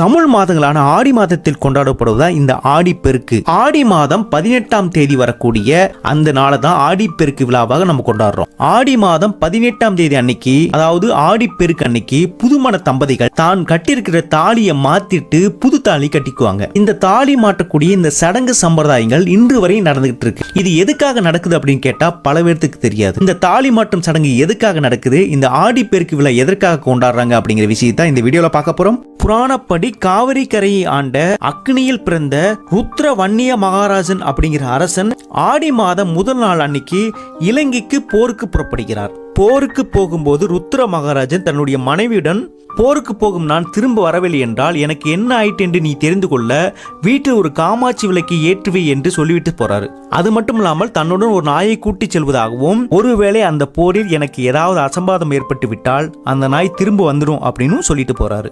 தமிழ் மாதங்களான ஆடி மாதத்தில் கொண்டாடப்படுவதா இந்த ஆடிப்பெருக்கு. ஆடி மாதம் 18ஆம் தேதி வரக்கூடிய அந்த நாளை தான் ஆடிப்பெருக்கு விழாவாக நம்ம கொண்டாடுறோம். ஆடி மாதம் 18ஆம் தேதி அன்னைக்கு, அதாவது ஆடிப்பெருக்கு அன்னைக்கு புதுமண தம்பதிகள் தான் கட்டியிருக்கிற தாலியை மாத்திட்டு புது தாலி கட்டிக்குவாங்க. இந்த தாலி மாட்டக்கூடிய இந்த சடங்கு சம்பிரதாயங்கள் இன்று வரை நடந்துகிட்டு இருக்கு. இது எதுக்காக நடக்குது அப்படின்னு கேட்டா பல பேருக்கு தெரியாது. இந்த தாலி மாட்டும் சடங்கு எதுக்காக நடக்குது, இந்த ஆடிப்பெருக்கு விழா எதற்காக கொண்டாடுறாங்க அப்படிங்கிற விஷயத்தை இந்த வீடியோல பார்க்க போறோம். புராணப்படி காவிரி கரையை ஆண்ட அக்னியில் பிறந்த ருத்ர வன்னிய மகாராஜன் அப்படிங்கிற அரசன் ஆடி மாதம் முதல் நாள் அன்னைக்கு இலங்கைக்கு போருக்கு புறப்படுகிறார். போருக்கு போகும்போது ருத்ர மகாராஜன் தன்னுடைய மனைவியுடன், போருக்கு போகும் நான் திரும்ப வரவில்லை என்றால் எனக்கு என்ன ஆயிட்டு என்று நீ தெரிந்து கொள்ள வீட்டில் ஒரு காமாட்சி விளக்கை ஏற்றுவே என்று சொல்லிவிட்டு போறாரு. அது மட்டும் இல்லாமல் தன்னுடன் ஒரு நாயை கூட்டி செல்வதாகவும், ஒருவேளை அந்த போரில் எனக்கு ஏதாவது அசம்பாதம் ஏற்பட்டு விட்டால் அந்த நாய் திரும்ப வந்துடும் அப்படின்னு சொல்லிட்டு போறாரு.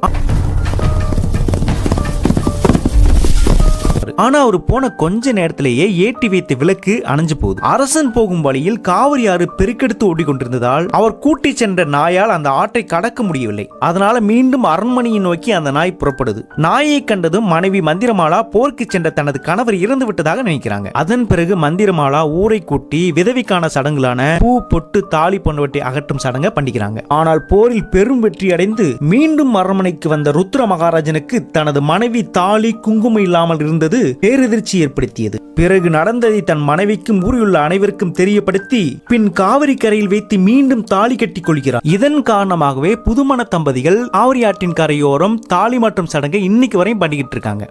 ஆனா அவர் போன கொஞ்ச நேரத்திலேயே ஏற்றி வைத்த விளக்கு அணைஞ்சு போகுது. அரசன் போகும் வழியில் காவிரி ஆறு பெருக்கெடுத்து ஓடிக்கொண்டிருந்ததால் அவர் கூட்டி சென்ற நாயால் அந்த ஆற்றை கடக்க முடியவில்லை. அதனால மீண்டும் அரண்மனையை நோக்கி அந்த நாய் புறப்படுது. நாயை கண்டதும் மனைவி மந்திரமாலா போருக்கு சென்ற தனது கணவர் இறந்து விட்டதாக நினைக்கிறாங்க. அதன் பிறகு மந்திரமாலா ஊரை கூட்டி விதவிக்கான சடங்குகளான பூ, பொட்டு, தாலி போன்றவற்றை அகற்றும் சடங்கை பண்ணிக்கிறாங்க. ஆனால் போரில் பெரும் வெற்றி அடைந்து மீண்டும் அரண்மனைக்கு வந்த ருத்ர மகாராஜனுக்கு தனது மனைவி தாலி, குங்குமம் இல்லாமல் இருந்தது பேரெதிர்ச்சி ஏற்படுத்தியது. பிறகு நடந்ததை தன் மனைவிக்கும் ஊரிலுள்ள அனைவருக்கும் தெரியப்படுத்தி பின் காவிரி கரையில் வைத்து மீண்டும் தாலி கட்டிக் கொள்கிறார். இதன் காரணமாகவே புதுமண தம்பதிகள் காவிரி ஆற்றின் கரையோரம் தாலி மாற்றும் சடங்கை இன்னைக்கு வரையும் பண்ணிக்கிட்டு இருக்காங்க.